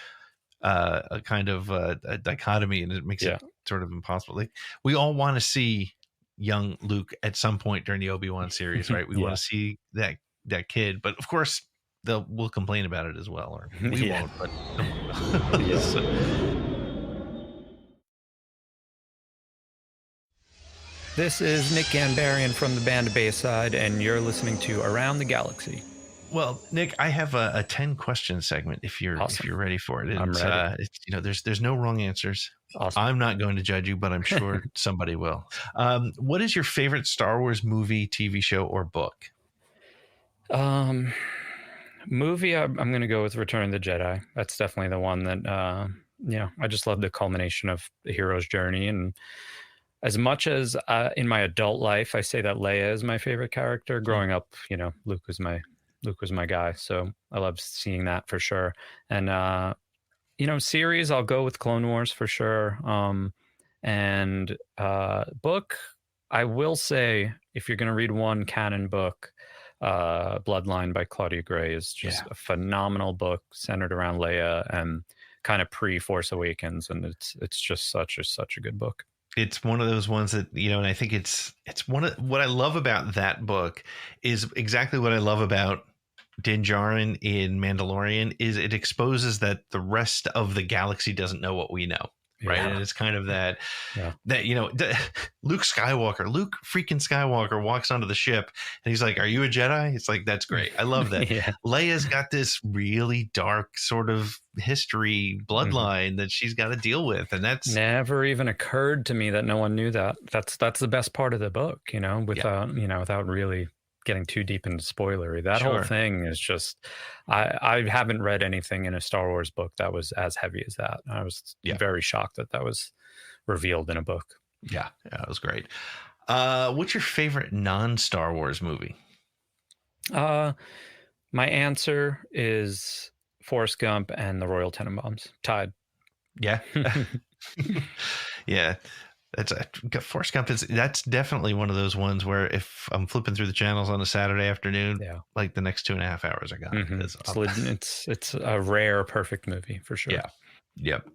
a kind of a dichotomy, and it makes it sort of impossible. Like we all want to see young Luke at some point during the Obi-Wan series, right? We want to see that kid, but of course we'll complain about it as well, or we won't, but This is Nick Ghanbarian from the band BAYSIDE, and you're listening to Around the Galaxy. Well, Nick, I have a 10 question segment if you're ready for it. I'm ready. There's no wrong answers. Awesome. I'm not going to judge you, but I'm sure somebody will. What is your favorite Star Wars movie, TV show, or book? Movie, I'm going to go with Return of the Jedi. That's definitely the one that, I just love the culmination of the hero's journey. And as much as in my adult life, I say that Leia is my favorite character. Growing up, Luke was my guy. So I love seeing that for sure. And, series, I'll go with Clone Wars for sure. And book, I will say, if you're going to read one canon book, Bloodline by Claudia Gray is just a phenomenal book centered around Leia and kind of pre-Force Awakens. And it's just such a good book. It's one of those ones that, and I think it's one of what I love about that book is exactly what I love about Din Djarin in Mandalorian is it exposes that the rest of the galaxy doesn't know what we know. Right. And it's kind of that Luke freaking Skywalker walks onto the ship and he's like, "Are you a Jedi?" It's like, that's great. I love that. Leia's got this really dark sort of history bloodline that she's got to deal with. And that's never even occurred to me that no one knew that. That's the best part of the book, without really getting too deep into spoilery. That whole thing is just, I haven't read anything in a Star Wars book that was as heavy as that. I was very shocked that was revealed in a book. Yeah, it was great. What's your favorite non-Star Wars movie? My answer is Forrest Gump and the Royal Tenenbaums. Tied. Yeah. Yeah. Forrest Gump that's definitely one of those ones where if I'm flipping through the channels on a Saturday afternoon, like the next 2.5 hours are gone. Mm-hmm. It's a rare, perfect movie for sure. Yeah. Yep.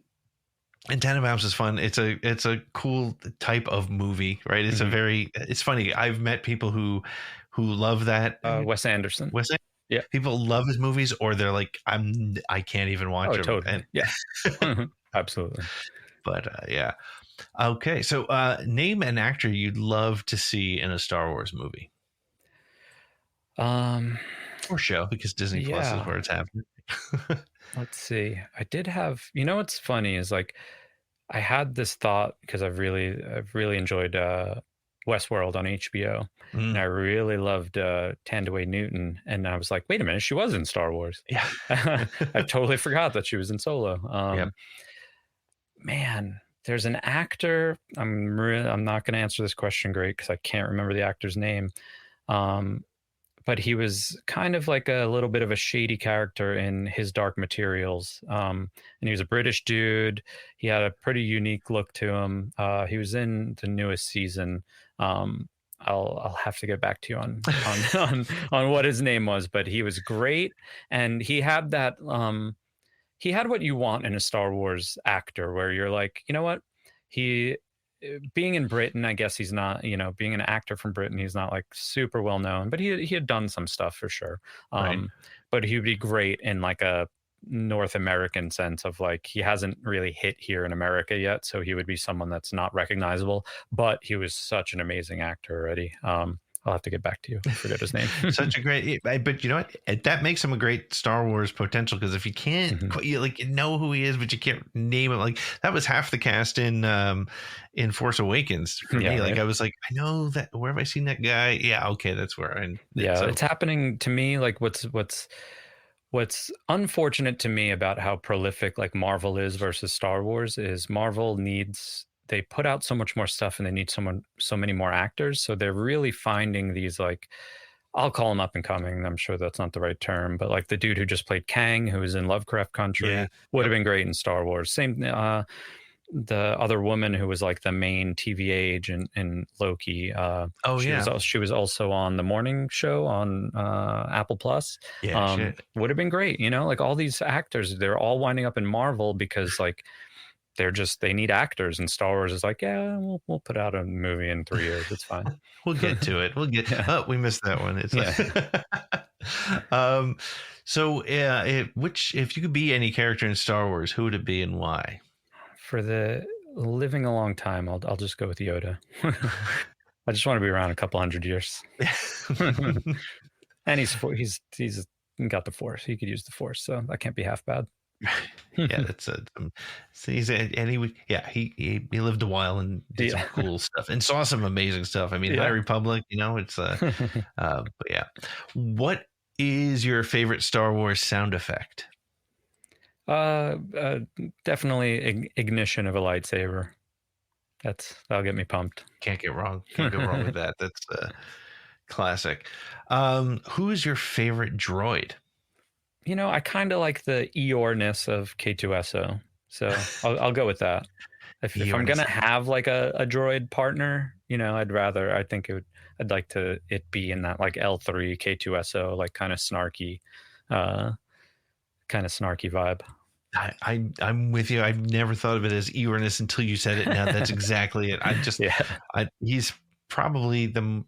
And Tenenbaums is fun. It's a cool type of movie, right? It's it's funny. I've met people who love that. Wes Anderson. Yeah. People love his movies, or they're like, I can't even watch them. Totally. Absolutely. But yeah. Okay, so name an actor you'd love to see in a Star Wars movie. Or show, because Disney Plus is where it's happening. Let's see. I did have, what's funny is like, I had this thought because I've really enjoyed Westworld on HBO, and I really loved Tandaway Newton, and I was like, wait a minute, she was in Star Wars. Yeah, I totally forgot that she was in Solo. Man. There's an actor. I'm not going to answer this question great because I can't remember the actor's name. But he was kind of like a little bit of a shady character in His Dark Materials. And he was a British dude. He had a pretty unique look to him. He was in the newest season. I'll have to get back to you on what his name was, but he was great. And he had that, he had what you want in a Star Wars actor, where you're like, you know what? Being in Britain, I guess he's not, being an actor from Britain, he's not like super well known, but he had done some stuff for sure. But he would be great in like a North American sense of like, he hasn't really hit here in America yet. So he would be someone that's not recognizable, but he was such an amazing actor already. I'll have to get back to you. I forget his name. Such a great, but you know what? That makes him a great Star Wars potential, because if you can't, you know who he is, but you can't name him. Like that was half the cast in Force Awakens for me. Like I was like, I know that. Where have I seen that guy? Yeah, okay, that's where. It's happening to me. Like what's unfortunate to me about how prolific like Marvel is versus Star Wars is Marvel they put out so much more stuff and they need so many more actors. So they're really finding these, like, I'll call them up and coming. I'm sure that's not the right term, but like the dude who just played Kang, who was in Lovecraft Country, would have been great in Star Wars. Same, the other woman who was like the main TVA agent in Loki. She was also on the morning show on Apple Plus. Would have been great. Like all these actors, they're all winding up in Marvel because like, they need actors, and Star Wars is like, we'll put out a movie in 3 years. It's fine. We'll get to it. We missed that one. So if you could be any character in Star Wars, who would it be and why? For the living a long time, I'll just go with Yoda. I just want to be around a couple hundred years. And he's got the Force. He could use the Force, so that can't be half bad. Yeah, that's so he lived a while and did some cool stuff and saw some amazing stuff. I mean, High Republic, it's but yeah. What is your favorite Star Wars sound effect? Definitely ignition of a lightsaber. That'll get me pumped. Can't go wrong with that. That's classic. Who is your favorite droid? I kind of like the Eeyore-ness of K2SO, so I'll go with that. If I'm gonna have like a droid partner, I'd like it be in that like L3 K2SO, like kind of snarky vibe. I'm with you. I've never thought of it as Eeyore-ness until you said it. Now that's exactly it. He's probably the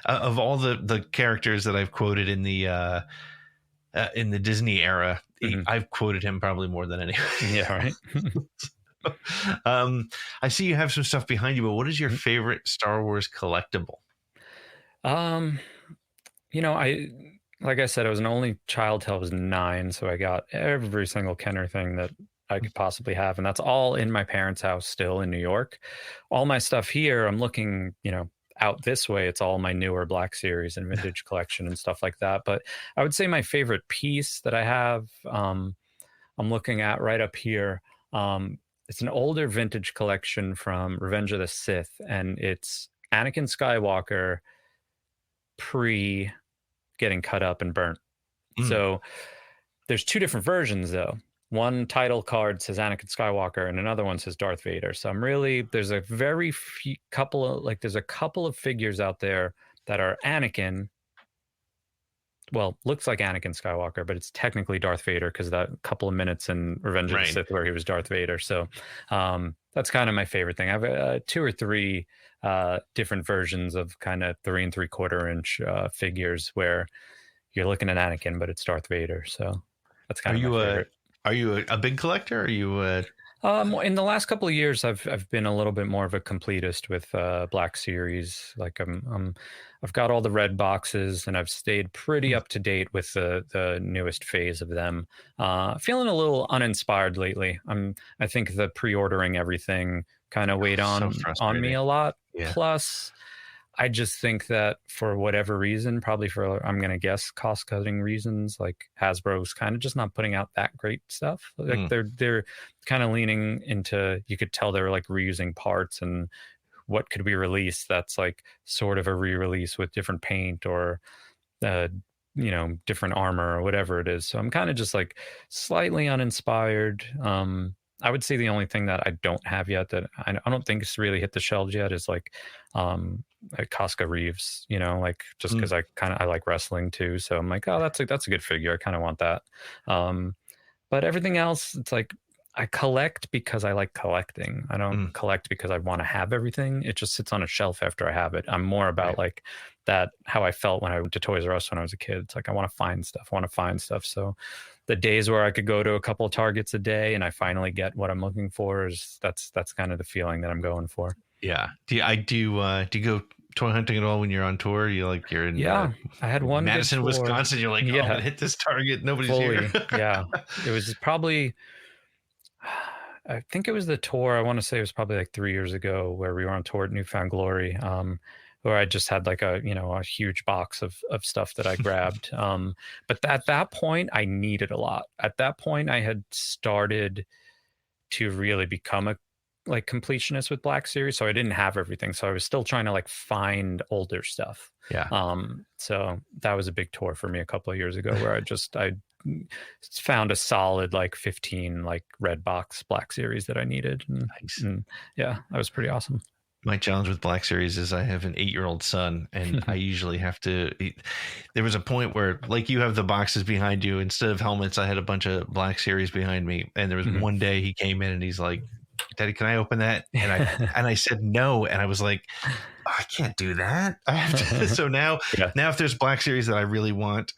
of all the characters that I've quoted in the Disney era, I've quoted him probably more than anyone. Yeah, right. I see you have some stuff behind you, but what is your favorite Star Wars collectible? Like I said, I was an only child till I was 9, so I got every single Kenner thing that I could possibly have, and that's all in my parents' house still in New York. All my stuff here, I'm looking, out this way, it's all my newer Black Series and vintage collection and stuff like that. But I would say my favorite piece that I have, I'm looking at right up here. It's an older vintage collection from Revenge of the Sith, and it's Anakin Skywalker pre getting cut up and burnt. So there's 2 different versions though. One title card says Anakin Skywalker and another one says Darth Vader. So there's a couple of figures out there that are Anakin. Well, looks like Anakin Skywalker, but it's technically Darth Vader because that couple of minutes in Revenge of the Sith where he was Darth Vader. So that's kind of my favorite thing. I have 2 or 3 different versions of kind of 3 3/4 inch figures where you're looking at Anakin, but it's Darth Vader. So that's kind of my favorite. Are you a big collector? Are you in the last couple of years, I've been a little bit more of a completist with Black Series. Like I've got all the red boxes, and I've stayed pretty up to date with the newest phase of them. Feeling a little uninspired lately. I think the pre-ordering everything kind of weighed on me a lot. Yeah. Plus, I just think that for whatever reason, probably for, I'm going to guess, cost-cutting reasons, like Hasbro's kind of just not putting out that great stuff. Like they're kind of leaning into, you could tell they're like reusing parts and what could be released that's like sort of a re-release with different paint or, different armor or whatever it is. So I'm kind of just like slightly uninspired. I would say the only thing that I don't have yet that I don't think it's really hit the shelves yet is like Casca Reeves, just because I like wrestling too. So I'm like, oh, that's a good figure. I kind of want that. But everything else, it's like I collect because I like collecting. I don't collect because I want to have everything. It just sits on a shelf after I have it. I'm more about like that, how I felt when I went to Toys R Us when I was a kid. It's like, I want to find stuff. So the days where I could go to a couple of Targets a day and I finally get what I'm looking for that's kind of the feeling that I'm going for. Yeah. Do you go toy hunting at all when you're on tour? You're in I had one Madison, Wisconsin. You're like, I'm gonna hit this Target. Nobody's here. Yeah. It was probably, I think it was the tour. I want to say it was probably like 3 years ago where we were on tour at Newfound Glory. Where I just had like a huge box of stuff that I grabbed. But at that point I needed a lot. At that point I had started to really become a like completionist with Black Series. So I didn't have everything. So I was still trying to like find older stuff. Yeah. So that was a big tour for me a couple of years ago where I found a solid like 15 like red box Black Series that I needed. And yeah, that was pretty awesome. My challenge with Black Series is I have an 8-year-old son, and I usually have to. There was a point where, like, you have the boxes behind you. Instead of helmets, I had a bunch of Black Series behind me. And there was one day he came in and he's like, "Daddy, can I open that?" And I said no, and I was like, oh, "I can't do that. I have to." So now if there's Black Series that I really want,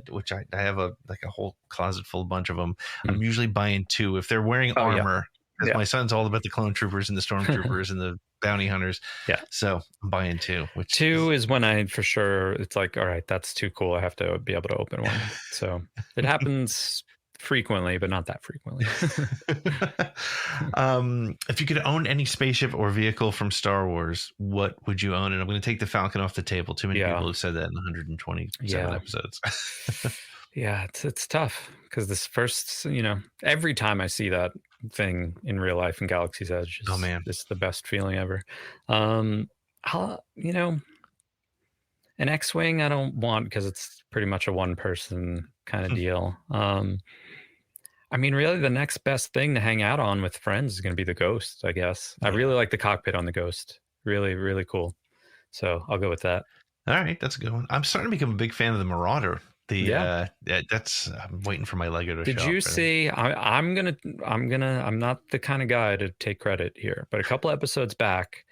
which I have a whole closet full, bunch of them. I'm usually buying 2 if they're wearing armor. Because my son's all about the clone troopers and the stormtroopers and the bounty hunters. Yeah. So I'm buying 2. Which 2 is when I for sure it's like, all right, that's too cool. I have to be able to open one. So it happens frequently, but not that frequently. If you could own any spaceship or vehicle from Star Wars, what would you own? And I'm going to take the Falcon off the table. Too many people have said that in 127 episodes. Yeah, it's tough because this first, every time I see that thing in real life in Galaxy's Edge, it's the best feeling ever. An X-Wing I don't want because it's pretty much a one-person kind of deal. I mean, really, the next best thing to hang out on with friends is going to be the Ghost, I guess. I really like the cockpit on the Ghost. Really, really cool. So I'll go with that. All right, that's a good one. I'm starting to become a big fan of the Marauder. I'm waiting for my Lego to show up. Did you see? I'm not the kind of guy to take credit here, but a couple episodes back,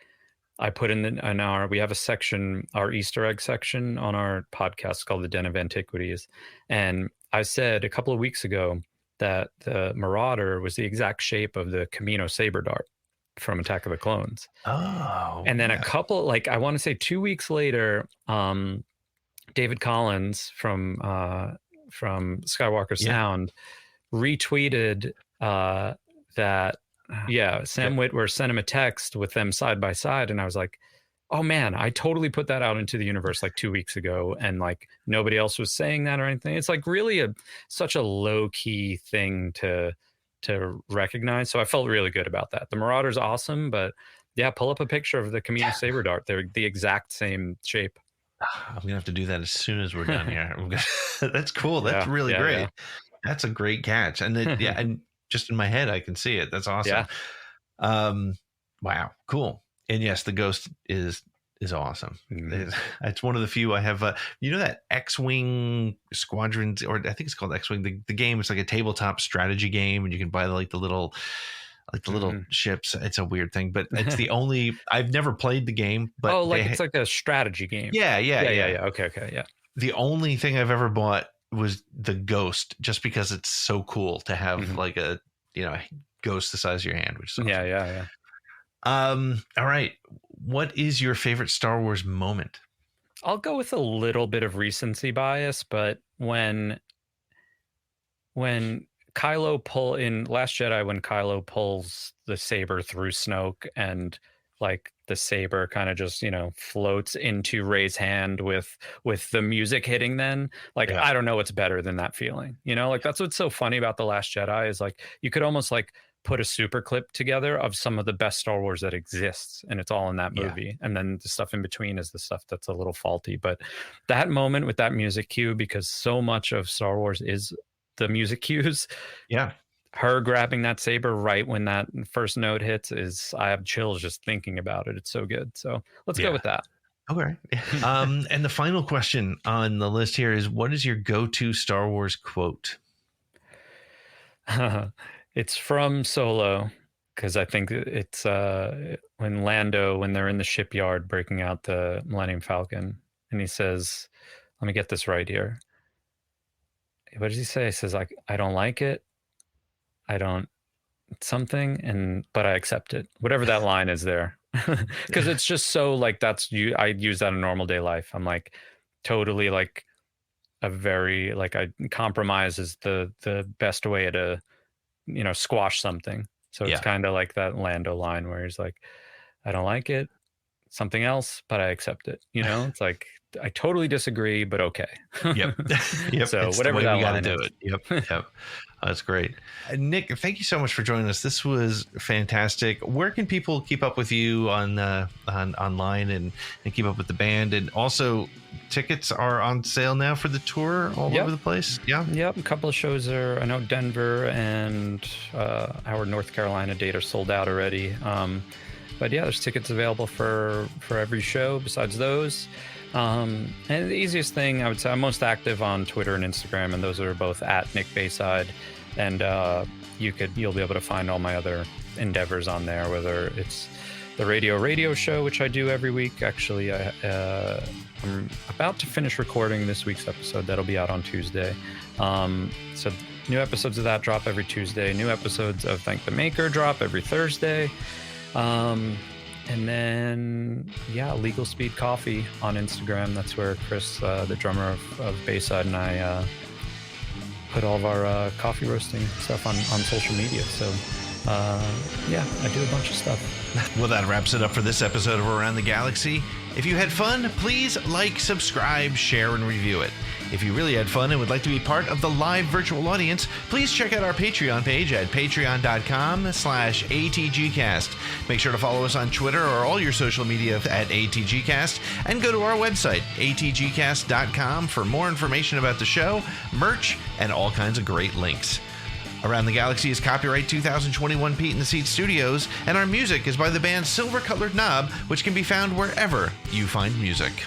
I put we have a section, our Easter egg section on our podcast called the Den of Antiquities, and I said a couple of weeks ago that the Marauder was the exact shape of the Camino saber dart from Attack of the Clones. Oh, and then a couple, I want to say 2 weeks later, David Collins from Skywalker Sound retweeted that. Sam Witwer sent him a text with them side by side, and I was like, oh man, I totally put that out into the universe 2 weeks ago, and nobody else was saying that or anything. It's really such a low key thing to recognize. So I felt really good about that. The Marauder's awesome, but yeah, pull up a picture of the Camino saber dart. They're the exact same shape. I'm gonna have to do that as soon as we're done here. That's cool. That's really great. Yeah. That's a great catch. And and just in my head, I can see it. That's awesome. Yeah. Wow. Cool. And yes, the Ghost is awesome. Mm-hmm. It's one of the few I have. That X-Wing Squadrons, or I think it's called X-Wing. The game is like a tabletop strategy game, and you can buy the little ships. It's a weird thing, but it's the only. I've never played the game, but it's like a strategy game. Yeah. Okay, yeah. The only thing I've ever bought was the Ghost, just because it's so cool to have a ghost the size of your hand, which is awesome. Yeah. All right. What is your favorite Star Wars moment? I'll go with a little bit of recency bias, but when Kylo in Last Jedi, when Kylo pulls the saber through Snoke and the saber kind of just floats into Rey's hand with the music hitting, then I don't know what's better than that feeling. That's what's so funny about The Last Jedi is you could almost put a super clip together of some of the best Star Wars that exists, and it's all in that movie. And then the stuff in between is the stuff that's a little faulty. But that moment with that music cue, because so much of Star Wars is the music cues. Yeah. Her grabbing that saber right when that first note hits I have chills just thinking about it. It's so good. So let's go with that. Okay. And the final question on the list here is, what is your go-to Star Wars quote? It's from Solo, because I think it's when they're in the shipyard breaking out the Millennium Falcon, and he says, let me get this right here. What does he say? He says, I don't like it. I don't something, but I accept it. Whatever that line is there. Because it's just so that's you. I use that in normal day life. I'm totally a very I compromise is the best way to squash something. So it's kind of like that Lando line where he's I don't like it, something else, but I accept it. It's I totally disagree, but okay. Yep. So it's whatever that line do is. It. Yep. That's great. Nick, thank you so much for joining us. This was fantastic. Where can people keep up with you on online and keep up with the band? And also, tickets are on sale now for the tour all over the place. Yeah. Yep. A couple of shows I know Denver and our North Carolina date are sold out already. But yeah, there's tickets available for every show besides those. And the easiest thing, I would say, I'm most active on Twitter and Instagram, and those are both at Nick BAYSIDE. And you'll be able to find all my other endeavors on there, whether it's the radio show, which I do every week. Actually, I'm about to finish recording this week's episode. That'll be out on Tuesday. So new episodes of that drop every Tuesday. New episodes of Thank the Maker drop every Thursday. And then, Legal Speed Coffee on Instagram. That's where Chris, the drummer of BAYSIDE, and I put all of our coffee roasting stuff on social media. So, I do a bunch of stuff. Well, that wraps it up for this episode of Around the Galaxy. If you had fun, please like, subscribe, share, and review it. If you really had fun and would like to be part of the live virtual audience, please check out our Patreon page at patreon.com/ATGcast. Make sure to follow us on Twitter or all your social media at ATGcast, and go to our website, atgcast.com, for more information about the show, merch, and all kinds of great links. Around the Galaxy is copyright 2021 Pete in the Seat Studios, and our music is by the band Silver Colored Knob, which can be found wherever you find music.